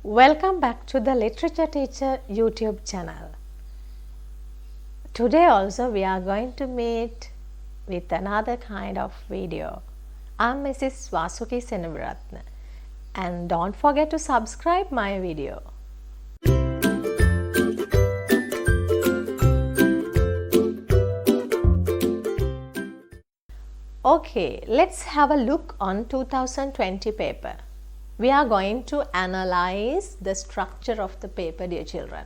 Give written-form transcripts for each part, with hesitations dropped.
Welcome back to the Literature Teacher YouTube channel. Today also we are going to meet with another kind of video. I'm Mrs. Wasukie and don't forget to subscribe my video. Okay, let's have a look on 2020 paper. We are going to analyze the structure of the paper, dear children.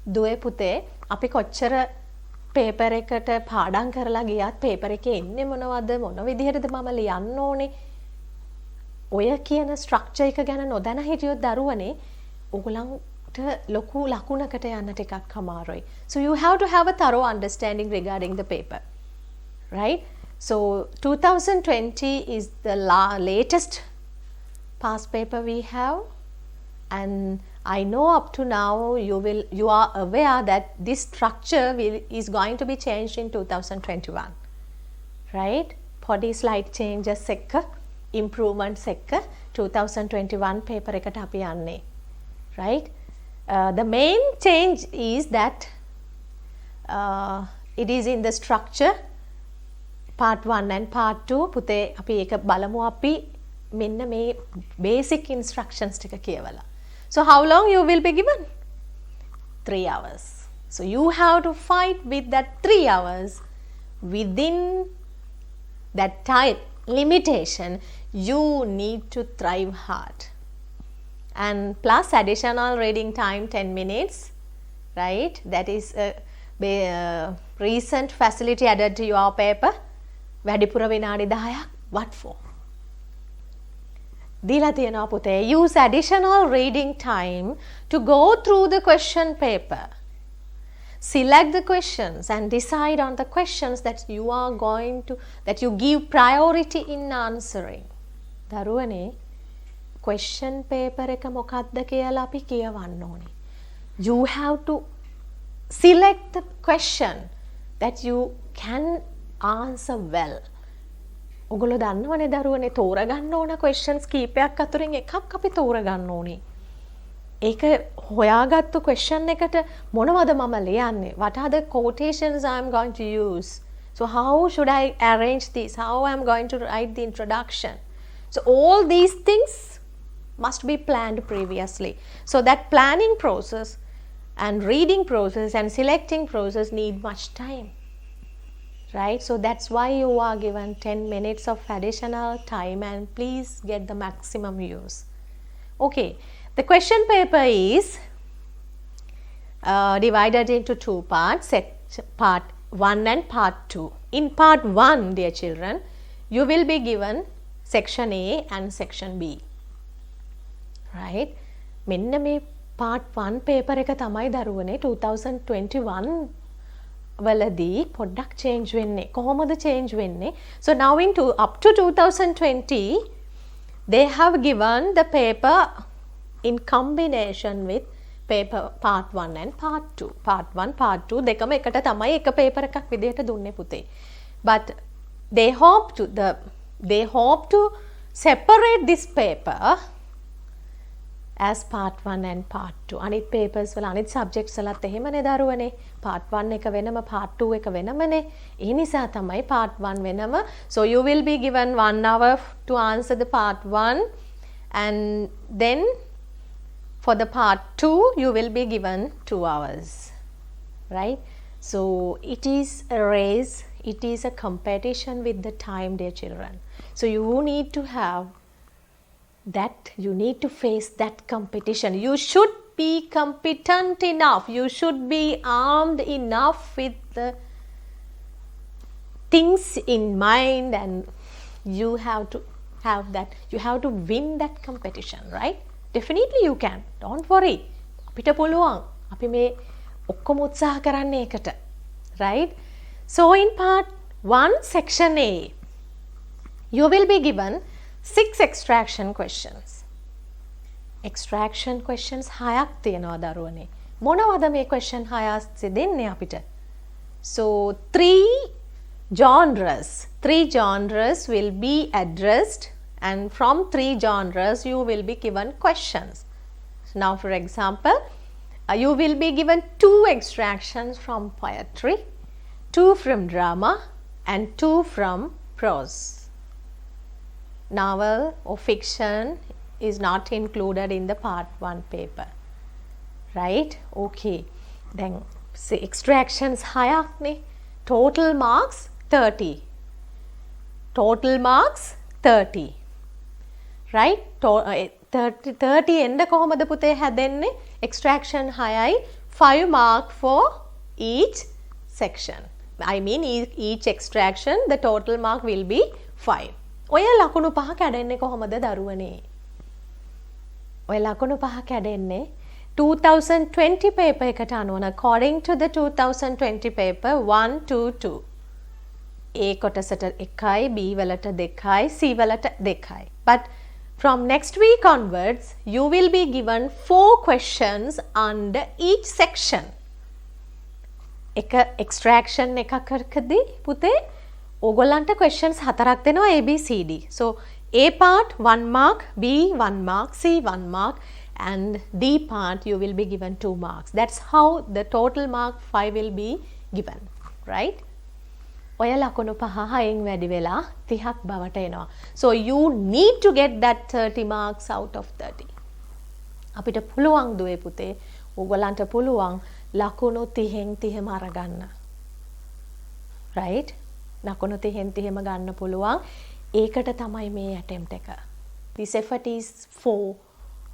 දුවේ පුතේ අපි කොච්චර paper එකට පාඩම් කරලා ගියත් paper එකේ එන්නේ මොනවද මොන විදිහටද මම ලියන්න ඕනේ ඔය කියන ස්ට්‍රක්චර් එක ගැන නොදැන හිටියොත් දරුවනේ ඔයගලන්ට ලොකු ලකුණකට යන්න ටිකක් අමාරුයි. So you have to have a thorough understanding regarding the paper, right? So 2020 is the latest past paper we have, and I know up to now you are aware that this structure is going to be changed in 2021, right? Podi slight changes එක improvements එක 2021 paper එකට අපි යන්නේ, right? The main change is that it is in the structure part 1 and part 2. පුතේ අපි ඒක බලමු අපි මෙන්න මේ basic instructions ටික කියවලා. So how long you will be given? 3 hours. So you have to fight with that 3 hours. Within that time limitation, you need to thrive hard. And plus additional reading time 10 minutes, right? That is a recent facility added to your paper. වැඩිපුර විනාඩි 10ක්. What for? දීලා තියෙනවා පුතේ, use additional reading time to go through the question paper. Select the questions and decide on the questions that you give priority in answering. දරුවනේ question paper එක මොකක්ද කියලා අපි කියවන්න ඕනේ. You have to select the question that you can answer well. ඔගොල්ලෝ දන්නවනේ දරුවනේ තෝරගන්න ඕන questions කීපයක් අතරින් එකක් අපි තෝරගන්න ඕනේ. ඒක හොයාගත්තු question එකට මොනවද මම ලියන්නේ? What are the quotations I am going to use? So how should I arrange this? How I am going to write the introduction? So all these things must be planned previously. So that planning process and reading process and selecting process need much time. Right? So that's why you are given 10 minutes of additional time, and please get the maximum use. Okay, the question paper is divided into two parts, part 1 and part 2. In part 1, dear children, you will be given section A and section B. Right? මෙන්න මේ part 1 paper එක තමයි දරුවනේ 2021 වලදී පොඩ්ඩක් change වෙන්නේ. කොහොමද change වෙන්නේ? So now up to 2020 they have given the paper in combination with paper part 1 and part 2. Part 1 part 2 දෙකම එකට තමයි එක paper එකක් විදිහට දුන්නේ පුතේ. But they hope to separate this paper as part 1 and part 2. අනිත් papers වල අනිත් subjects වලත් එහෙමනේ දරුවනේ. part 1 එක වෙනම part 2 එක වෙනමනේ. ඒ නිසා තමයි part 1 වෙනම. So you will be given 1 hour to answer the part 1, and then for the part 2 you will be given 2 hours. Right? So it is a race, it is a competition with the time, dear children. So you need to have that, you need to face that competition. You should be competent enough, you should be armed enough with the things in mind, and you have to have that, you have to win that competition, right? Definitely you can, don't worry. අපිට පුළුවන්. අපි මේ ඔක්කොම උත්සාහ කරන්නේ ඒකට, right? So in part 1 section A, you will be given 6 extraction questions. Extraction questions 6ක් තියෙනවා දරුවනේ. මොනවද මේ question 6 ASCII දෙන්නේ අපිට? So 3 genres will be addressed, and from 3 genres you will be given questions. Now for example, you will be given 2 extractions from poetry, 2 from drama and 2 from prose. Novel or fiction is not included in the part 1 paper. Right? Okay. Then say extractions හයක් නේ. Total marks 30. Total marks 30. Right? 30 එන්න කොහොමද පුතේ හැදෙන්නේ? Extraction 6යි 5 mark for each section. I mean each extraction the total mark will be 5. ඔය ලකුණු පහ කැඩෙන්නේ කොහොමද දරුවනේ? ඔය ලකුණු පහ කැඩෙන්නේ 2020 paper එකට අනුව according to the 2020 paper 1 2 2. A කොටසට 1යි, B වලට 2යි, C වලට 2යි. But from next week onwards you will be given 4 questions under each section. එක extraction එකකදී පුතේ ඕගොල්ලන්ට questions 4ක් දෙනවා A B C D. So A part 1 mark, B 1 mark, C 1 mark and D part you will be given 2 marks. That's how the total mark 5 will be given, right? ඔය ලකුණු 5න් වැඩි වෙලා 30ක් බවට එනවා. So you need to get that 30 marks out of 30. අපිට පුළුවන් දුවේ පුතේ ඕගොල්ලන්ට පුළුවන් ලකුණු 30න් 30ම අරගන්න. right? ලකුණු 30න් 30ම ගන්න පුළුවන්. ඒකට තමයි මේ attempt එක. This effort is for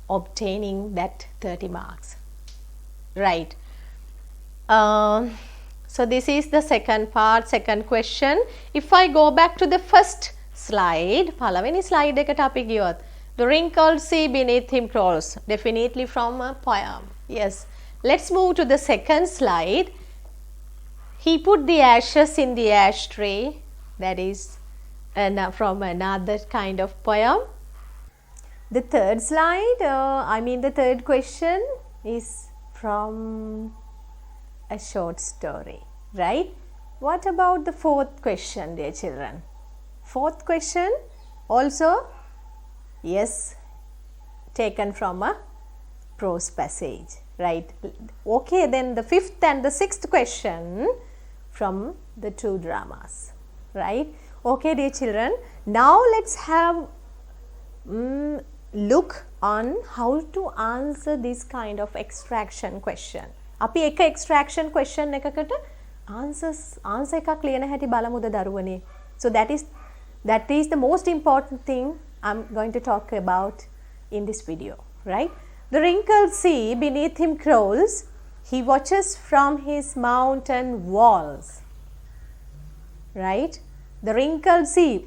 obtaining that 30 marks. Right. So this is the second part, second question. If I go back to the first slide, පළවෙනි slide එකට අපි ගියොත් the wrinkled sea beneath him crawls, definitely from a poem. Yes. Let's move to the second slide. He put the ashes in the ashtray. That is from another kind of poem. The third slide, the third question is from a short story, right? What about the fourth question, dear children? Fourth question also, yes, taken from a prose passage, right? Okay, then the fifth and the sixth question from the 2 dramas, right? Okay, dear children, now let's have look on how to answer this kind of extraction question. අපි එක extraction question එකකට answer එකක් ලියන හැටි බලමුද දරුවනේ. So that is the most important thing I'm going to talk about in this video, right? The wrinkled sea beneath him crawls. He watches from his mountain walls, right? The wrinkled sea.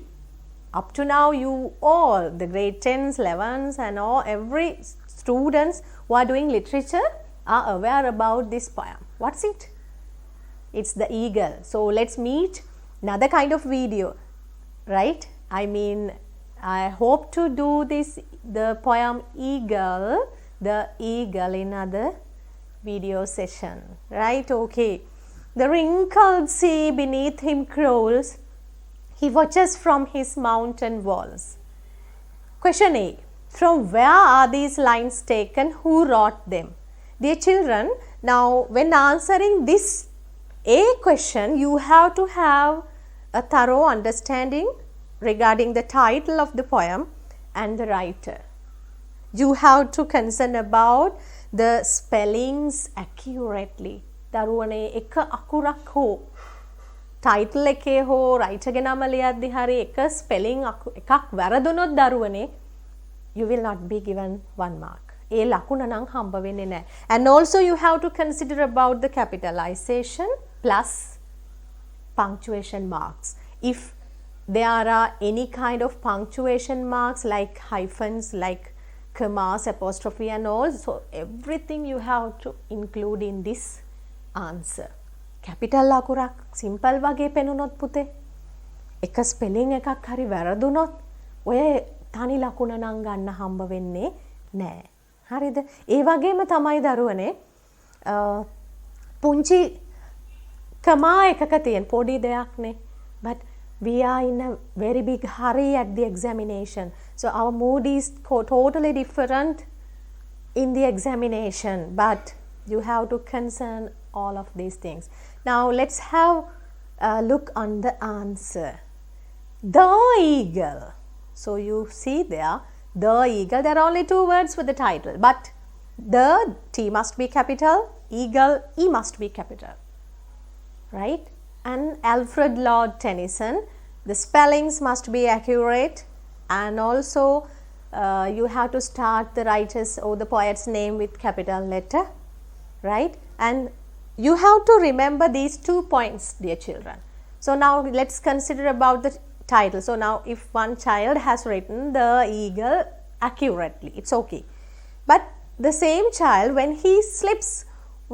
Up to now, you all, the grade 10s, 11s and all, every students who are doing literature are aware about this poem. What's it? It's the eagle. So let's meet another kind of video, right? I hope to do this, the poem Eagle, the eagle in other video session, right? Okay. The wrinkled sea beneath him crawls. He watches from his mountain walls. Question A. From where are these lines taken? Who wrote them? Dear children, now when answering this A question, you have to have a thorough understanding regarding the title of the poem and the writer. You have to concern about the spellings accurately. දරුවනේ එක අකුරක් හෝ title එකේ හෝ රයිටර්ගේ නම ලියද්දි හරි එක spelling එකක් වැරදුනොත් දරුවනේ you will not be given 1 mark. ඒ ලකුණ නම් හම්බ වෙන්නේ නැහැ. And also you have to consider about the capitalization plus punctuation marks. If there are any kind of punctuation marks like hyphens, like commas, apostrophe and all, so everything you have to include in this answer. Capital අකුරක් simple වගේ පෙනුනොත් පුතේ එක spelling එකක් හරි වැරදුනොත් ඔය තනි ලකුණ නම් ගන්න හම්බ වෙන්නේ නැහැ. හරිද? ඒ වගේම තමයි දරුවනේ පුංචි කමා එකක තියෙන පොඩි දෙයක්නේ. But we are in a very big hurry at the examination. So our mood is totally different in the examination, but you have to concern all of these things. Now let's have a look on the answer. The eagle. So you see there, the eagle, there are only two words for the title, but the T must be capital, eagle, E must be capital, right? And Alfred Lord Tennyson, the spellings must be accurate, and also you have to start the writer's or the poet's name with capital letter, right? And you have to remember these 2 points, dear children. So now let's consider about the title. So now if one child has written the eagle accurately, it's okay. But the same child, when he slips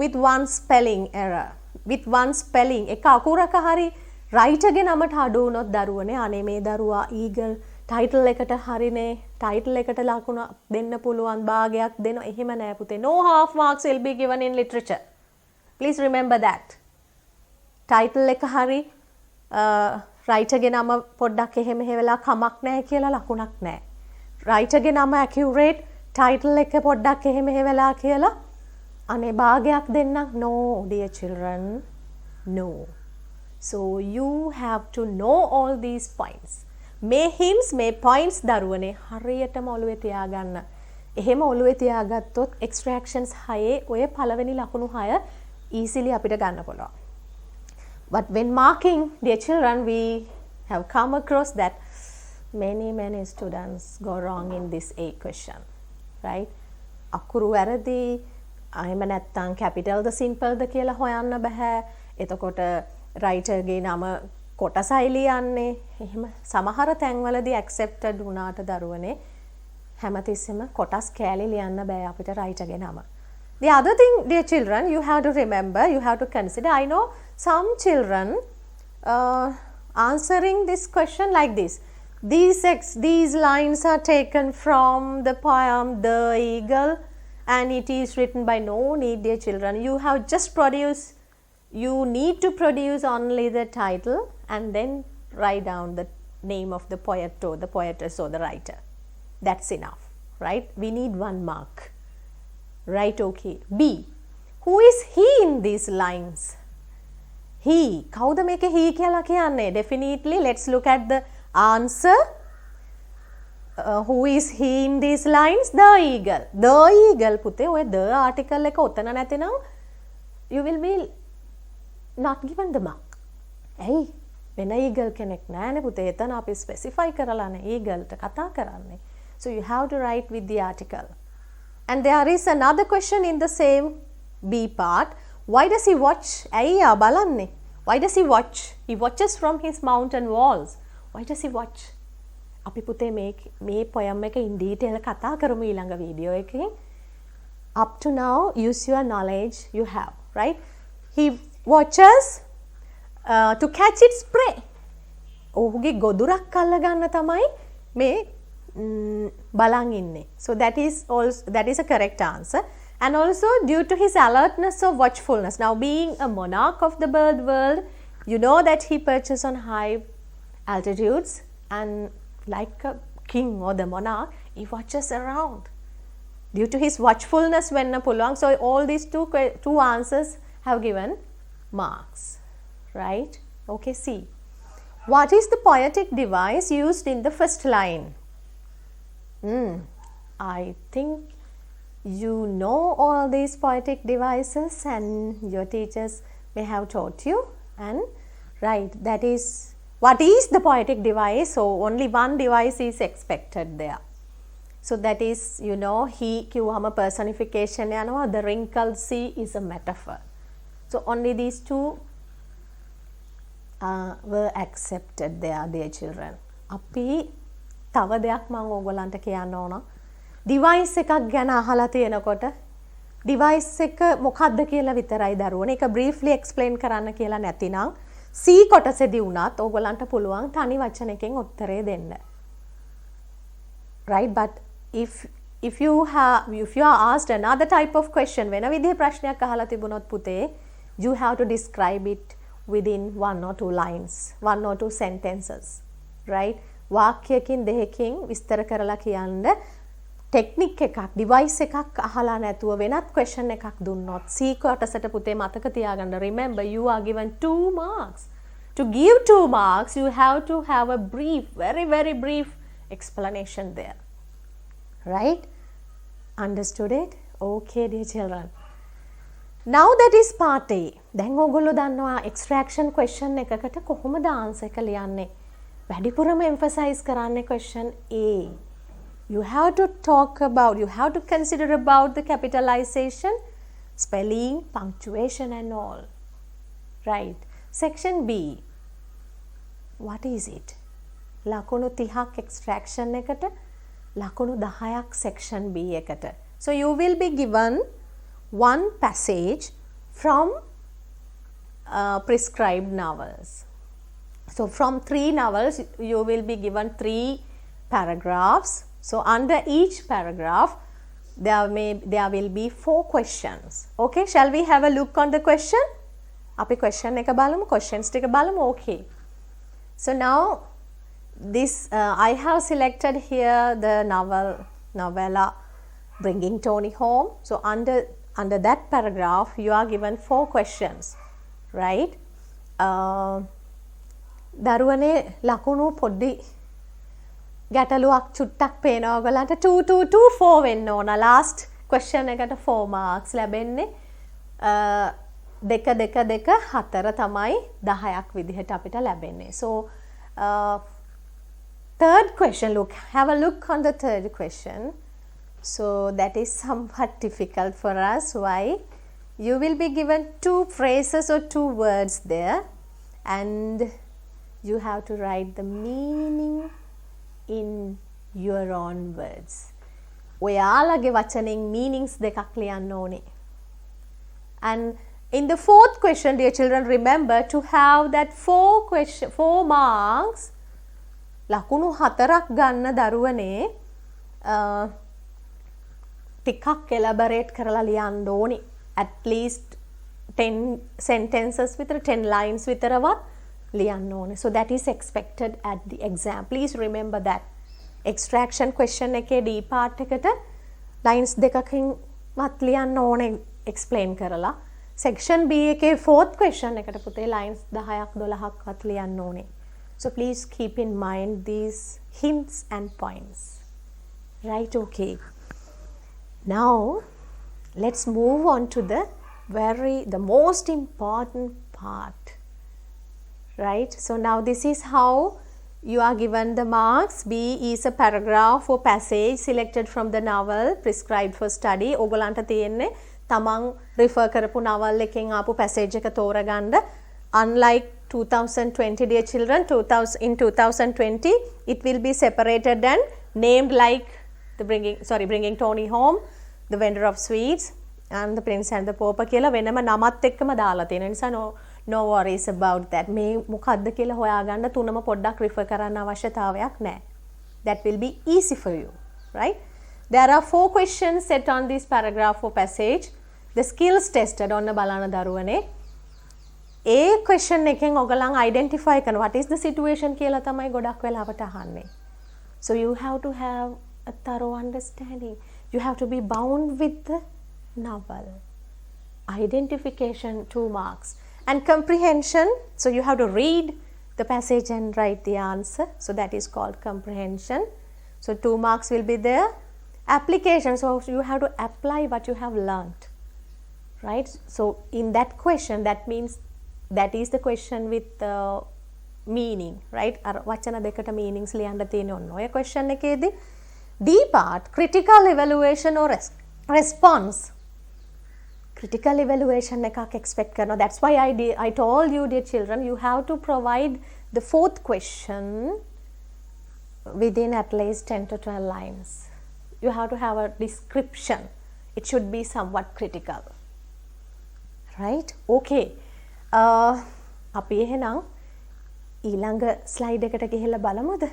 with one spelling error, with one spelling, එක අකුරක හරි writerගේ නමට අඩු වුණොත් දරුවනේ අනේ මේ දරුවා eagle title එකට හරිනේ, title එකට ලකුණ දෙන්න පුළුවන් භාගයක් දෙනවා. එහෙම නෑ පුතේ. No half marks will be given in literature. Please remember that. Title එක හරි writerගේ නම පොඩ්ඩක් එහෙම වෙලා කමක් නැහැ කියලා ලකුණක් නැහැ. writerගේ නම accurate, title එක පොඩ්ඩක් එහෙම වෙලා කියලා අනේ භාගයක් දෙන්නක්. No, dear children, no. So you have to know all these points. මේ hints, මේ points දරුවනේ හරියටම ඔළුවේ තියාගන්න. එහෙම ඔළුවේ තියාගත්තොත් extractions 6 ඔය පළවෙනි ලකුණු 6 easily අපිට ගන්න පුළුවන්. But when marking, dear children, we have come across that many students go wrong in this A question, right? අකුරු වැරදි, එහෙම නැත්නම් capital ද simple ද කියලා හොයන්න බෑ. එතකොට writerගේ නම කොටසයි ලියන්නේ. එහෙම සමහර තැන්වලදී accepted වුණාට දරුවනේ හැමතිස්සෙම කොටස් කෑලි ලියන්න බෑ අපිට writerගේ නම. The other thing, dear children, you have to remember, you have to consider, I know some children answering this question like this. These lines are taken from the poem The Eagle, and it is written by no need, dear children. You have just produced, you need to produce only the title and then write down the name of the poet or the poetess or the writer. That's enough, right? We need 1 mark. Right, okay. B. Who is he in these lines? He. කවුද මේක he කියලා කියන්නේ? Definitely, let's look at the answer. Who is he in these lines? The eagle. The eagle පුතේ ඔය the article එක ඔතන නැතිනම් you will be not given the mark. ඇයි? වෙන eagle කෙනෙක් නෑනේ පුතේ. එතන අපි specify කරලානේ eagle ට කතා කරන්නේ. So you have to write with the article. And there is another question in the same B part. Why does he watch? ඇයි බලන්නේ? Why does he watch? He watches from his mountain walls. Why does he watch? අපි පුතේ මේ poem එක in detail කතා කරමු ඊළඟ video එකේ. Up to now, use your knowledge you have, right? He watches to catch its prey. ඔහුගේ ගොදුරක් අල්ල ගන්න තමයි මේ බලන් ඉන්නේ. So that is a correct answer. And also due to his alertness or watchfulness. Now being a monarch of the bird world, you know that he perches on high altitudes, and like a king or the monarch, he watches around. Due to his watchfulness when පුළුවන්. So all these two answers have given marks, right? Okay, see. What is the poetic device used in the first line? I think you know all these poetic devices and your teachers may have taught you. And right, that is, what is the poetic device? So only one device is expected there. So that is, you know, he kiwama personification yanawa, the wrinkled sea is a metaphor. So only these two were accepted there, dear children. Api තව දෙයක් මම ඕගොල්ලන්ට කියන්න ඕන. Device එකක් ගැන අහලා තියෙනකොට ඩිවයිස් එක මොකක්ද කියලා විතරයි දරුවනේ. ඒක බ්‍රීෆ්ලි එක්ස්ප්ලেইন කරන්න කියලා නැතිනම් C කොටසේදී වුණත් ඕගොල්ලන්ට පුළුවන් තනි වචනකින් උත්තරේ දෙන්න. Right, but if you are asked another type of question, වෙන විදිහේ ප්‍රශ්නයක් අහලා තිබුණොත් පුතේ, you have to describe it within 1 or 2 lines, 1 or 2 sentences, right? වාක්‍යයකින් දෙකකින් විස්තර කරලා කියන්න ටෙක්නික් එකක් ඩිවයිස් එකක් අහලා නැතුව වෙනත් ක්වෙස්චන් එකක් දුන්නොත් C කොටසට පුතේ මතක තියාගන්න remember you are given 2 marks. To give 2 marks you have to have a brief, very brief explanation there. Right? Understood it? Okay dear children. Now that is part A. දැන් ඔයගොල්ලෝ දන්නවා extraction question එකකට කොහොමද answer එක ලියන්නේ. වැඩිපුරම emphasize කරන්නේ question A. You have to talk about, you have to consider about the capitalization, spelling, punctuation and all. Right. Section B. What is it? ලකුණු 30ක් extraction එකට, ලකුණු 10ක් section B එකට. So you will be given one passage from prescribed novels. So from 3 novels you will be given 3 paragraphs. So under each paragraph there will be 4 questions. Okay, shall we have a look on the question? අපි question එක බලමු, questions ටික බලමු. Okay. So now this I have selected here the novella Bringing Tony Home. So under that paragraph you are given 4 questions, right? දරුවනේ ලකුණු පොඩි ගැටලුවක් චුට්ටක් පේනවා ඔයගලන්ට 2 2 2 4 වෙන්න ඕන. last question එකට 4 marks ලැබෙන්නේ. දෙක 4 තමයි 10ක් විදිහට අපිට ලැබෙන්නේ. So third question, have a look on the third question. So that is somewhat difficult for us. Why? You will be given 2 phrases or 2 words there and you have to write the meaning in your own words. ඔයාලගේ වචනෙන් meanings දෙකක් ලියන්න ඕනේ. And in the fourth question, dear children, remember to have that 4 marks. ලකුණු 4ක් ගන්න දරුවනේ ටිකක් elaborate කරලා ලියන්න ඕනේ. At least 10 sentences විතර 10 lines විතරවත් ලියන්න ඕනේ. So that is expected at the exam. Please remember that. Extraction question එකේ D part එකට lines දෙකකින් වත් ලියන්න ඕනේ explain කරලා. Section B එකේ fourth question එකට පුතේ lines 10ක් 12ක් වත් ලියන්න ඕනේ. So please keep in mind these hints and points. Right, okay. Now let's move on to the most important part. Right, so now this is how you are given the marks. B is a paragraph or passage selected from the novel prescribed for study. ඔයගලන්ට තියෙන්නේ තමන් refer කරපු novel එකෙන් ආපු passage එක තෝරගන්න. Unlike 2020 dear children, in 2020 it will be separated and named like Bringing Tony Home, The Vendor of Sweets and The Prince and the Pauper කියලා වෙනම නමත් එක්කම දාලා තියෙන නිසා no worries about that. මේ මොකද්ද කියලා හොයාගන්න තුනම පොඩ්ඩක් refer කරන්න අවශ්‍යතාවයක් නැහැ. That will be easy for you, right? There are 4 questions set on this paragraph or passage. The skills tested ඔන්න බලන්න දරුවනේ. A question එකෙන් ඔයගලන් identify කරන what is the situation කියලා තමයි ගොඩක් වෙලාවට අහන්නේ. So you have to have a thorough understanding. You have to be bound with the novel. Identification 2 marks. And comprehension, so you have to read the passage and write the answer. So that is called comprehension. So 2 marks will be there. Application, so you have to apply what you have learnt. Right? So in that question, that means that is the question with meaning. Right? වචන දෙකට meanings ලියන්න තියෙන ඔන්න ඔය question එකේදී D part, critical evaluation or response. Critical evaluation එකක් expect කරනවා. That's why I told you dear children, you have to provide the 4th question within at least 10 to 12 lines. You have to have a description. It should be somewhat critical. Right? Okay. අපි එහෙනම් ඊළඟ slide එකට ගිහිල්ලා බලමුද?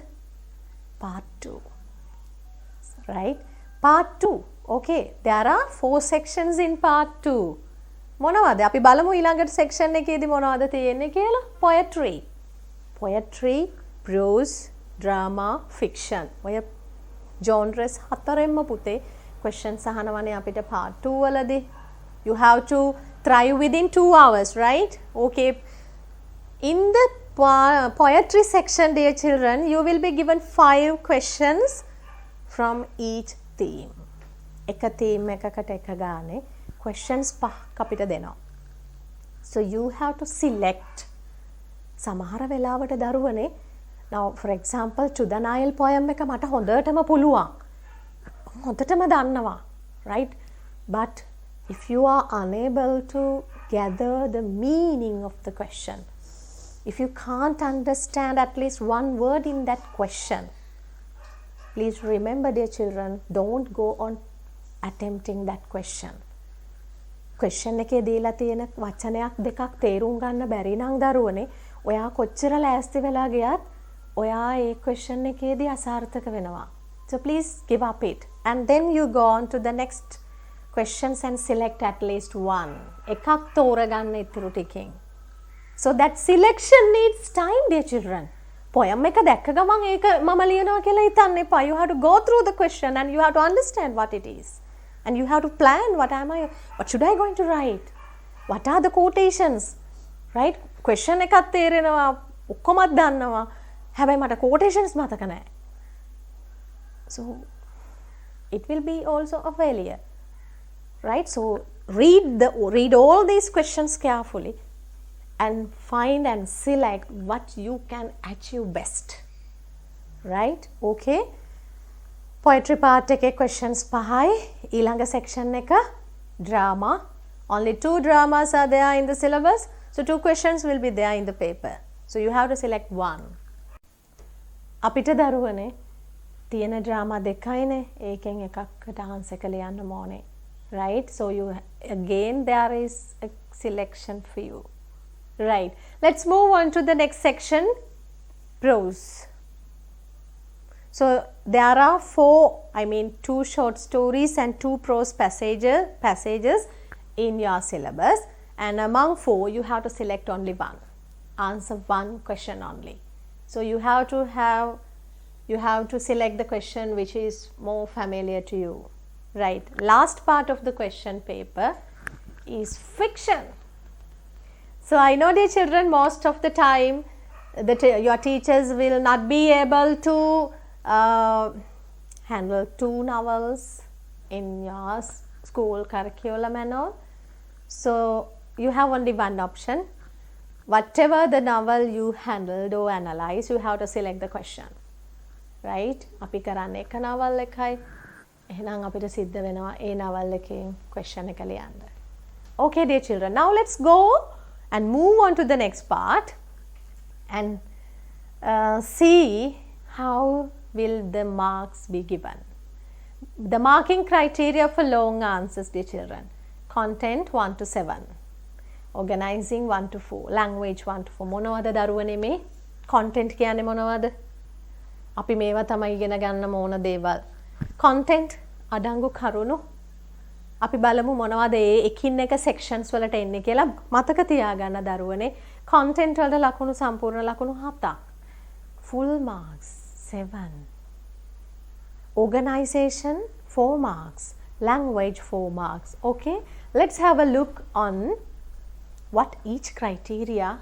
Part 2. Right? Part 2. Okay, there are 4 sections in part 2. මොනවද? අපි බලමු ඊළඟට section එකේදී මොනවද තියෙන්නේ කියලා. Poetry, prose, drama, fiction. ඔය genres හතරෙන්ම පුතේ questions අහනවනේ අපිට part 2 වලදී. You have to thrive within 2 hours, right? Okay. In the poetry section, dear children, you will be given 5 questions from each theme. එක theme එකකට එක ගානේ questions 5ක් අපිට දෙනවා. So you have to select. සමහර වෙලාවට දරුවනේ now for example to the Nile poem එක මට හොඳටම පුළුවන්. හොඳටම දන්නවා, right? But if you are unable to gather the meaning of the question, if you can't understand at least one word in that question, please remember, dear children, don't go on attempting that question. Question එකේ දීලා තියෙන වචනයක් දෙකක් තේරුම් ගන්න බැරි නම් දරුවනේ ඔයා කොච්චර ලෑස්ති වෙලා ගියත් ඔයා ඒ question එකේදී අසාර්ථක වෙනවා. So please give up it and then you go on to the next questions and select at least one. එකක් තෝරගන්න ඉතුරු ටිකෙන්. So that selection needs time, dear children. Poem එක දැක්ක ගමන් ඒක මම ලියනවා කියලා හිතන්න එපා. You have to go through the question and you have to understand what it is. And you have to plan what should I going to write? What are the quotations? Right? Question එකක් තේරෙනවා, ඔක්කොමත් දන්නවා. හැබැයි මට quotations මතක නැහැ. So it will be also a failure. Right? So read all these questions carefully and find and select what you can achieve best. Right? Okay? Poetry part එකේ questions 5යි. ඊළඟ section එක drama. Only 2 dramas are there in the syllabus. So 2 questions will be there in the paper. So you have to select one. අපිට දරුවනේ තියෙන drama දෙකයිනේ. ඒකෙන් එකකට answer එක ලියන්න ඕනේ. Right? So again there is a selection for you. Right. Let's move on to the next section, prose. So there are 2 short stories and 2 prose passages in your syllabus, and among 4 you have to select only one. Answer one question only. So you have to select the question which is more familiar to you. Right. Last part of the question paper is fiction. So I know, dear children, most of the time your teachers will not be able to handle 2 novels in your school curriculum and all. So you have only one option. Whatever the novel you handled or analyze, you have to select the question. Right? අපි කරන්නේ එක novel එකයි. එහෙනම් අපිට සිද්ධ වෙනවා ඒ novel එකෙන් question එක ලියන්න. Okay, dear children. Now let's go and move on to the next part and see how will the marks be given. The marking criteria for long answers, dear children. Content 1 to 7. Organizing 1 to 4. Language 1 to 4. මොනවද දරුවනේ මේ? Content කියන්නේ මොනවද? අපි මේවා තමයි ඉගෙන ගන්න ඕන දේවල්. Content අඩංගු කරුණු. අපි බලමු මොනවද ඒ එකින් එක sections වලට එන්නේ කියලා මතක තියාගන්න දරුවනේ. Content වලට ලකුණු සම්පූර්ණ ලකුණු 7ක්. Full marks 7. Organization 4 marks. Language 4 marks. Okay? Let's have a look on what each criteria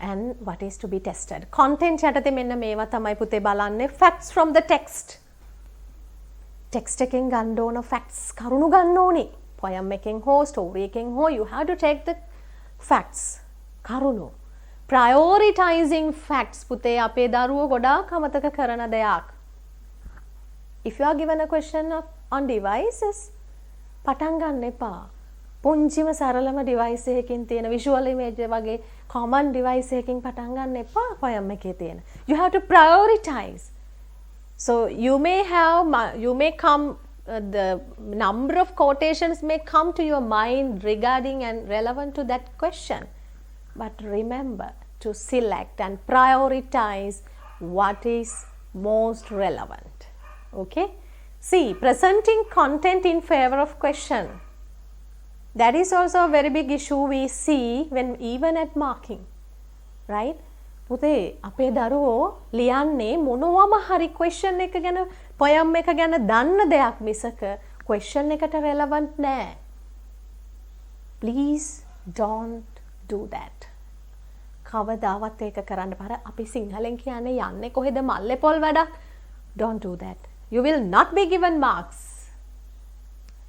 and what is to be tested. Content යටතේ මෙන්න මේවා තමයි පුතේ බලන්නේ. Facts from the text. Text එකෙන් ගන්න ඕන facts කරුණු ගන්න ඕනේ. Poem එකෙන් හෝ story එකෙන් හෝ you have to take the facts කරුණු. Prioritizing facts පුතේ අපේ දරුවෝ ගොඩාක් අමතක කරන දෙයක්. If you are given a question on devices, පටන් ගන්න එපා. පුංචිම සරලම device එකකින් තියෙන visual image වගේ common device එකකින් පටන් ගන්න එපා poem එකේ තියෙන. You have to prioritize. So you may come the number of quotations may come to your mind regarding and relevant to that question, but remember to select and prioritize what is most relevant. Okay? See, presenting content in favor of question. That is also a very big issue we see when even at marking. Right? පුතේ අපේ දරුවෝ ලියන්නේ මොනවම හරි question එක ගැන poem එක ගැන දන්න දෙයක් මිසක question එකට relevant නෑ. Please don't do that. කවදාවත් ඒක කරන්න බෑ. අපි සිංහලෙන් කියන්නේ යන්නේ කොහෙද මල්ලේ පොල් වැඩක්. Don't do that. You will not be given marks.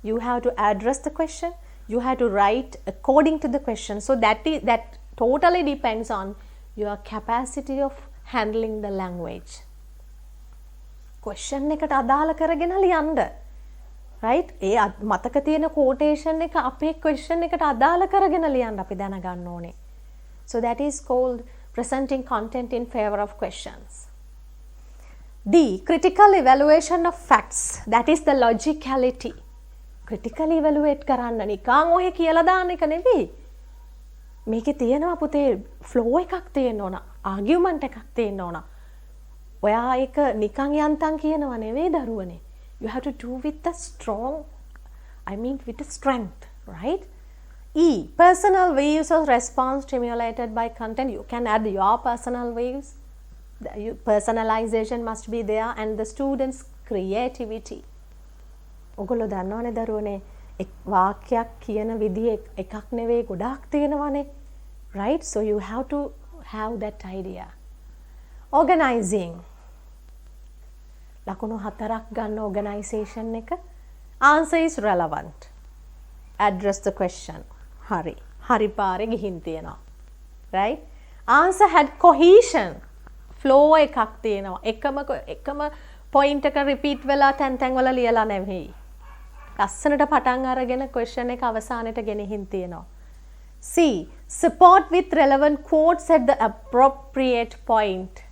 You have to address the question. You have to write according to the question. So that totally depends on your capacity of handling the language. Question එකට අදාළ කරගෙන ලියන්න. Right? ඒ මතක තියෙන quotation එක අපේ question එකට අදාළ කරගෙන ලියන්න අපි දැනගන්න ඕනේ. So that is called presenting content in favor of questions. D. Critical evaluation of facts. That is the logicality. Critical evaluate කරන්න නිකන් ඔය කියලා දාන්න එක නෙවෙයි. මේකේ තියෙනවා පුතේ flow එකක් තියෙන්න ඕන. argument එකක් තියෙන්න ඕන. ඔයා ඒක නිකන් යන්තම් කියනවා නෙවෙයි දරුවනේ. You have to do with the with the strength, right? E. Personal views of response stimulated by content. You can add your personal views. Personalization must be there and the students' creativity. ඔගොල්ලෝ දන්නවනේ දරුවනේ වාක්‍යයක් කියන විදිහ එකක් නෙවෙයි ගොඩාක් තියෙනවානේ. Right? So you have to have that idea. Organizing. ලකුණු 4ක් ගන්න organization එක. Answer is relevant. Address the question. හරි. හරි පාරේ ගිහින් තියෙනවා. Right? Answer had cohesion. Flow එකක් තියෙනවා. එකම point එක repeat වෙලා තැන් වල ලියලා නෙවෙයි. ලස්සනට පටන් අරගෙන question එක අවසානයට ගෙනihin තියෙනවා. C. Support with relevant quotes at the appropriate point.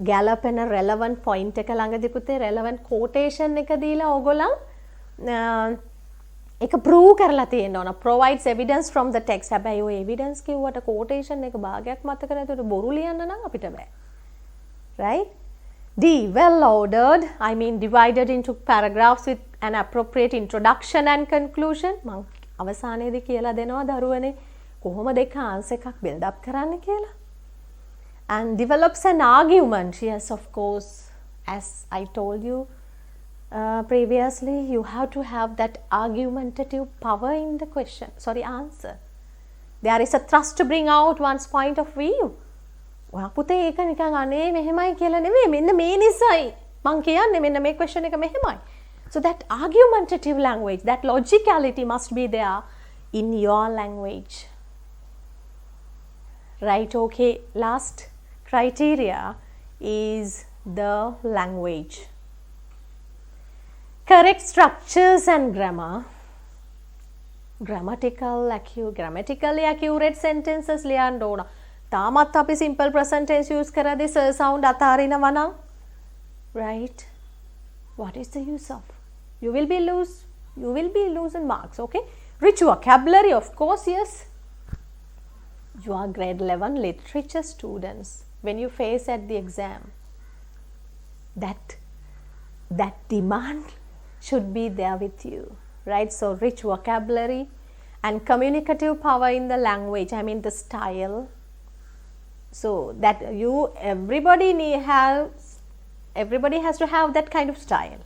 ගැලපෙන relevant point එක ළඟදී පුතේ relevant quotation එක දීලා ඕගොල්ලන් ඒක prove කරලා තියෙන්න ඕන. Provides evidence from the text. හැබැයි ඔය evidence කිව්වට quotation එක භාගයක් මතක නැතුවට බොරු ලියන්න නම් අපිට බෑ. Right? D. Well ordered. Divided into paragraphs with an appropriate introduction and conclusion. මං අවසානයේදී කියලා දෙනවා දරුවනේ කොහොමද එක answer එකක් build up කරන්න කියලා. And develops an argument. Yes, of course. As I told you previously, you have to have that argumentative power in the answer. There is a thrust to bring out one's point of view. ඔයා පුතේ ඒක නිකන් අනේ මෙහෙමයි කියලා නෙවෙයි මෙන්න මේ නිසයි මං කියන්නේ මෙන්න මේ question එක මෙහෙමයි. So that argumentative language, that logicality must be there in your language. Right, okay. Last criteria is the language. Correct structures and grammar. Grammatically accurate sentences ලියන්න ඕන. තාමත් අපි simple present tense use කරද්දී sir sound අතාරිනවා නම් right, what is the use of? You will be losing marks. Okay. Rich vocabulary, of course. Yes, you are grade 11 literature students. When you face at the exam, that demand should be there with you, right? So rich vocabulary and communicative power in the language. The style. So that everybody has to have that kind of style,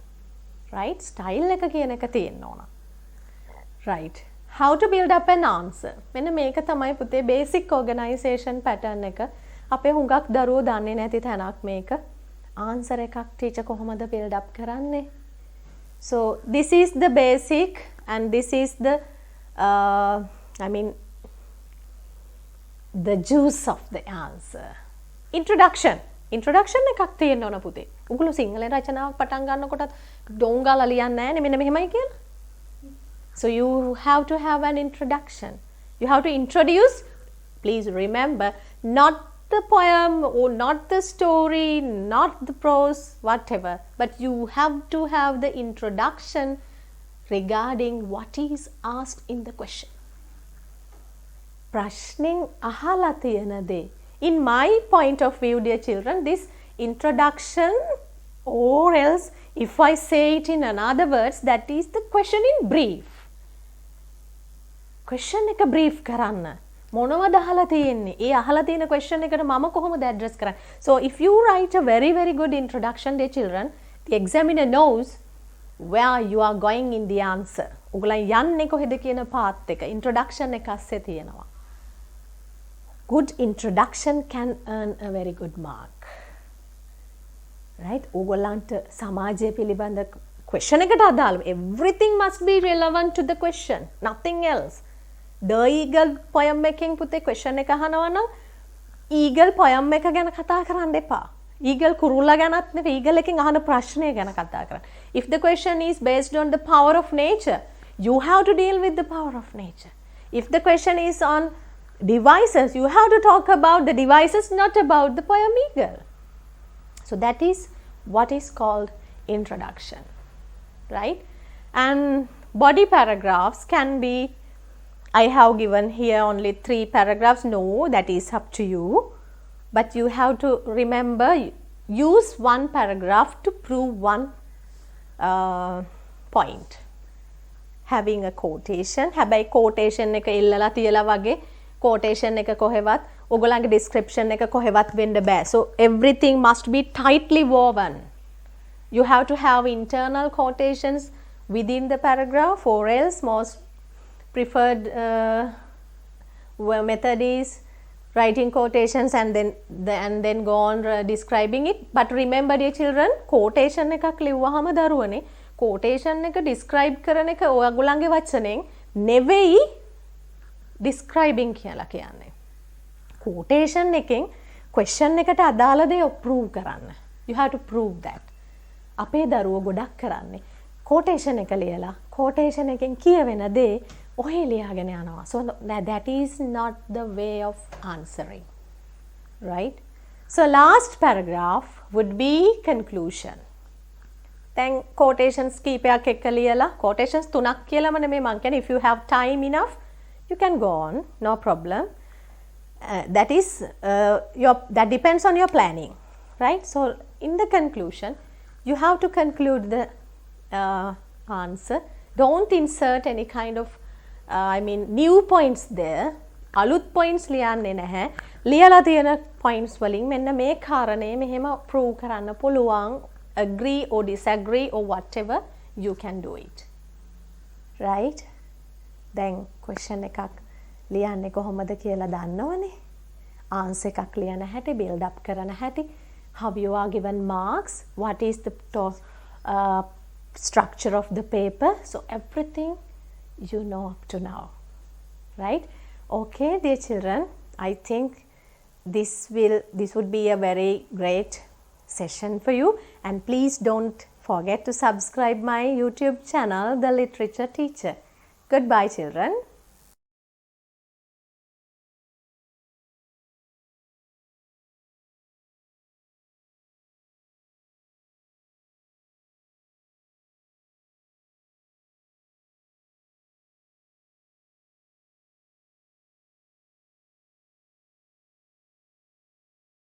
right? Style එක කියන එක තියෙන්න ඕන. Right. How to build up an answer. මෙන්න මේක තමයි පුතේ basic organization pattern එක. අපේ හුඟක් දරුවෝ දන්නේ නැති තැනක් මේක. Answer එකක් teacher කොහොමද build up කරන්නේ? So this is the basic and this is the the juice of the answer. Introduction එකක් තියෙන්න ඕන පුතේ. උගලු සිංහලෙන් රචනාවක් පටන් ගන්නකොටත් ඩොංගාලා ලියන්නේ නැහැ නේ මෙන්න මෙහෙමයි කියලා. So you have to have an introduction. You have to introduce, please remember, not the poem or not the story, not the prose, whatever, but you have to have the introduction regarding what is asked in the question. ප්‍රශ්නෙන් අහලා තියෙන දේ. In my point of view, dear children, this introduction, or else if I say it in another words, that is the question in brief. Question එක brief කරන්න. මොනවද අහලා තියෙන්නේ? ඒ අහලා තියෙන question එකට මම කොහොමද address කරන්නේ? So if you write a very very good introduction, dear children, the examiner knows where you are going in the answer. ඔගලන් යන්නේ කොහෙද කියන පාත් එක introduction එක ඇස්සේ තියෙනවා. Good introduction can earn a very good mark. Right? ඕගොල්ලන්ට සමාජය පිළිබඳ question එකට අදාළ everything must be relevant to the question, nothing else. The eagle poem එකෙන් පුතේ question එක අහනවා නම් eagle poem එක ගැන කතා කරන්න එපා. eagle කුරුල්ලා ගැනත් නෙවෙයි eagle එකෙන් අහන ප්‍රශ්නය ගැන කතා කරන්න. If the question is based on the power of nature, you have to deal with the power of nature. If the question is on devices, you have to talk about the devices, not about the poem eagle. So that is what is called introduction, right? And body paragraphs can be, I have given here only 3 paragraphs. No, that is up to you. But you have to remember, use one paragraph to prove one point. Having a quotation. හැබැයි quotation එක ඉල්ලලා තියලා වගේ quotation එක කොහෙවත් ඔයගොල්ලන්ගේ description එක කොහෙවත් වෙන්න බෑ. So everything must be tightly woven. You have to have internal quotations within the paragraph, or else most preferred method is writing quotations and then go on describing it. But remember dear children, quotation එකක් ලිව්වහම දරුවනේ quotation එක describe කරන එක ඔයගොල්ලන්ගේ වචනෙන් නෙවෙයි describing කියලා කියන්නේ. quotation එකෙන් question එකට අදාළ දේ prove කරන්න. You have to prove that. අපේ දරුවෝ ගොඩක් කරන්නේ quotation එක ලියලා quotation එකෙන් කියවෙන දේ ඔහේ ලියාගෙන යනවා. So that is not the way of answering, right? So last paragraph would be conclusion. Then quotations කීපයක් එක්ක ලියලා quotations 3ක් කියලාම නෙමෙයි මං කියන්නේ. If you have time enough, you can go on, no problem. That is that depends on your planning, right? So in the conclusion, you have to conclude the answer. Don't insert any kind of new points there. අලුත් points ලියන්නේ නැහැ. ලියලා තියෙන points වලින් මෙන්න මේ කාරණේ මෙහෙම prove කරන්න පුළුවන්. Agree or disagree or whatever, you can do it. Right? Then question එකක් ලියන්නේ කොහොමද කියලා දන්නවනේ. Answer එකක් ලියන හැටි, build up කරන හැටි, how you are given marks, what is the structure of the paper. So everything you know up to now, right? Okay, dear children, I think this would be a very great session for you, and please don't forget to subscribe my YouTube channel, The Literature Teacher. Goodbye children.